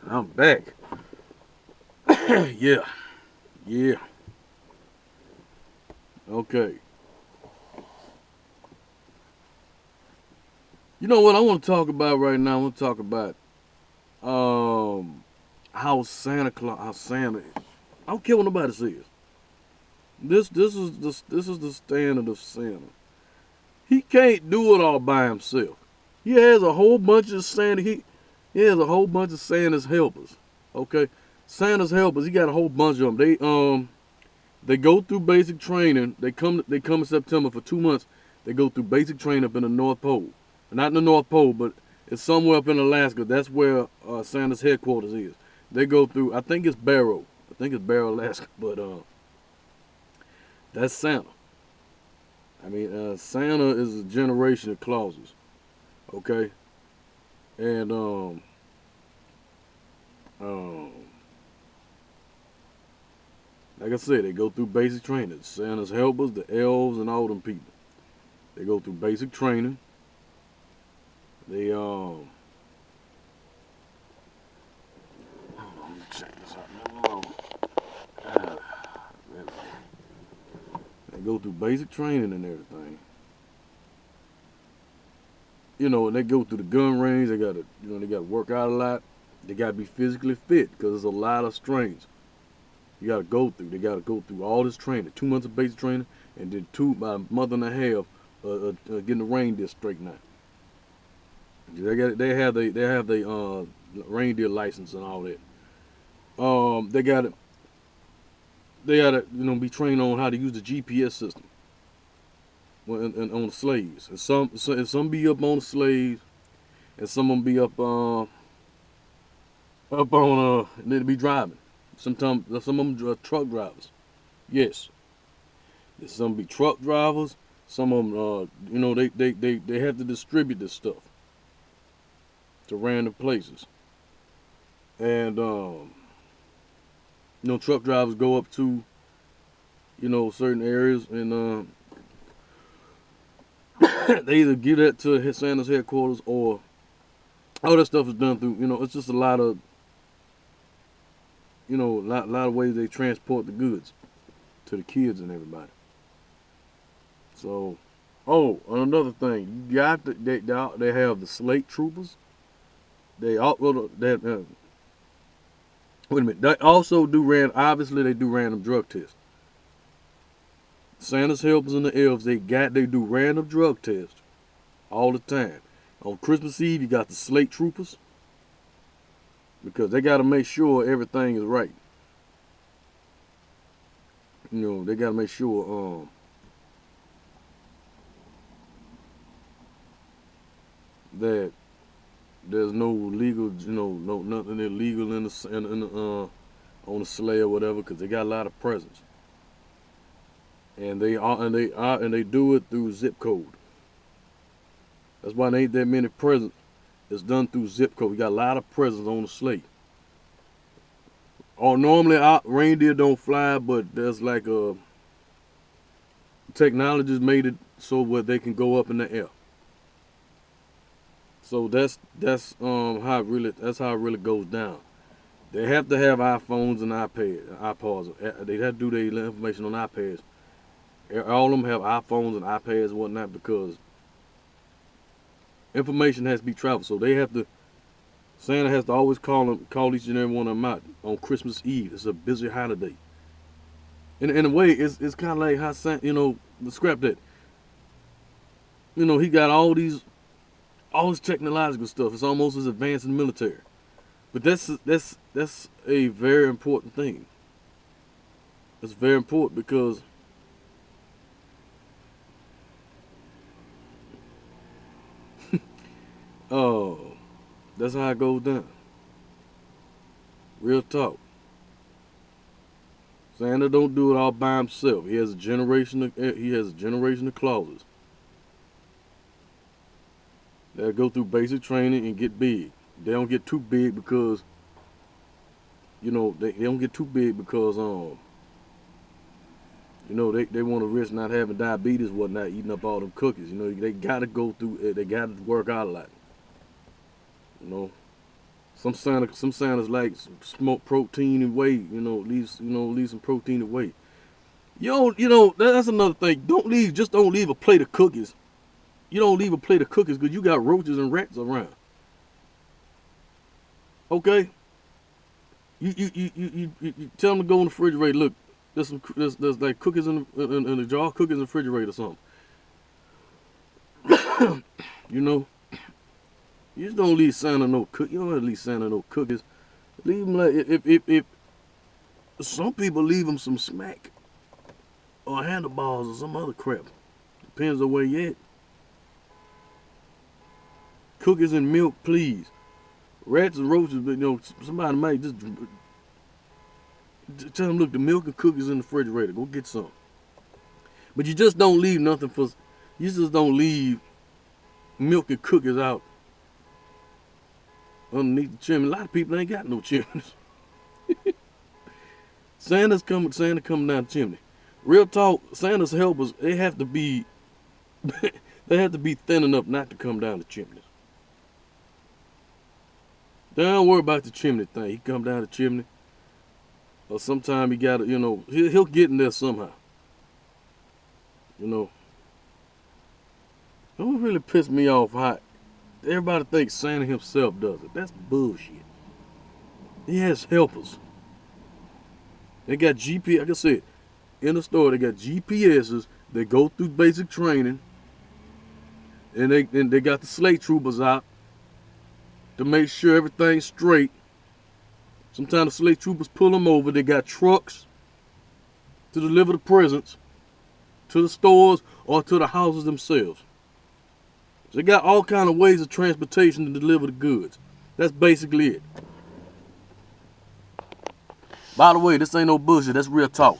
I'm back. Yeah, yeah. Okay. You know what I want to talk about right now? I want to talk about um how Santa Claus, how Santa. I don't care what nobody says. This is the standard of Santa. He can't do it all by himself. He has a whole bunch of Santa. He has a whole bunch of Santa's helpers. Okay, Santa's helpers. He got a whole bunch of them. They go through basic training. They come in September for 2 months. They go through basic training up in the North Pole. Not in the North Pole, but it's somewhere up in Alaska. That's where Santa's headquarters is. They go through. I think it's Barrow. I think it's Barrow, Alaska. But that's Santa. I mean, Santa is a generation of clauses. Okay, and um, like I said, they go through basic training. Santa's helpers, the elves, and all them people. They go through basic training. They hold on, let me check this out. Uh, They go through basic training and everything. And they go through the gun range. They got to work out a lot. They got to be physically fit because there's a lot of strains you got to go through. They got to go through all this training, 2 months of basic training, and then about a month and a half getting the reindeer straightened out. They have the reindeer license and all that. They got to be trained on how to use the GPS system and on the sleighs. And some be up on the sleighs, and some of them be up on they be driving. Sometimes some of them are truck drivers. Yes, some be truck drivers. Some of them, they have to distribute this stuff to random places, and truck drivers go up to certain areas, and they either give that to Santa's headquarters, or all that stuff is done through. It's just a lot of lot of ways they transport the goods to the kids and everybody. So, oh, and another thing, you got they have the slate troopers. They all well, that wait a minute. They also do obviously they do random drug tests. Santa's helpers and the elves they do random drug tests all the time. On Christmas Eve, you got the slate troopers because they got to make sure everything is right. They got to make sure that there's no legal, no nothing illegal on the sleigh or whatever, because they got a lot of presents, and they do it through zip code. That's why there ain't that many presents. It's done through zip code. We got a lot of presents on the sleigh. Or normally our reindeer don't fly, but there's like a technology's made it so where they can go up in the air. So that's how it really goes down. They have to have iPhones and iPods. They have to do their information on iPads. All of them have iPhones and iPads and whatnot because information has to be traveled. So Santa has to always call each and every one of them out on Christmas Eve. It's a busy holiday. In a way, it's kind of like how Santa, scrap that. He got all this technological stuff. It's almost as advanced in the military. But that's a very important thing. It's very important because oh, that's how it goes down. Real talk. Santa don't do it all by himself. He has a generation of clauses that go through basic training and get big. They don't get too big because they don't get too big because they want to risk not having diabetes, whatnot, eating up all them cookies. They got to go through. They got to work out a lot. You know, Some Santas like smoke protein and whey. Leave some protein and whey. That's another thing. Just don't leave a plate of cookies. You don't leave a plate of cookies because you got roaches and rats around. Okay? You tell them to go in the refrigerator. Look, there's like cookies in the jar, cookies in the refrigerator or something. You just don't leave Santa no cookies. You don't have to leave Santa no cookies. Leave them like if some people leave them some smack or handlebars or some other crap. Depends on where you at. Cookies and milk, please. Rats and roaches, but somebody might just tell them, look, the milk and cookies in the refrigerator. Go get some. But you just don't leave nothing for. You just don't leave milk and cookies out underneath the chimney. A lot of people ain't got no chimneys. Santa coming down the chimney. Real talk, Santa's helpers, they have to be thin enough not to come down the chimney. Don't worry about the chimney thing. He come down the chimney. Or sometime he gotta, he'll get in there somehow. Don't really piss me off how everybody thinks Santa himself does it. That's bullshit. He has helpers. They got GPS, like I said, in the store they got GPSs. They go through basic training. And they got the slate troopers out to make sure everything's straight. Sometimes the slate troopers pull them over. They got trucks to deliver the presents to the stores or to the houses themselves. So they got all kind of ways of transportation to deliver the goods. That's basically it. By the way, this ain't no bullshit. That's real talk.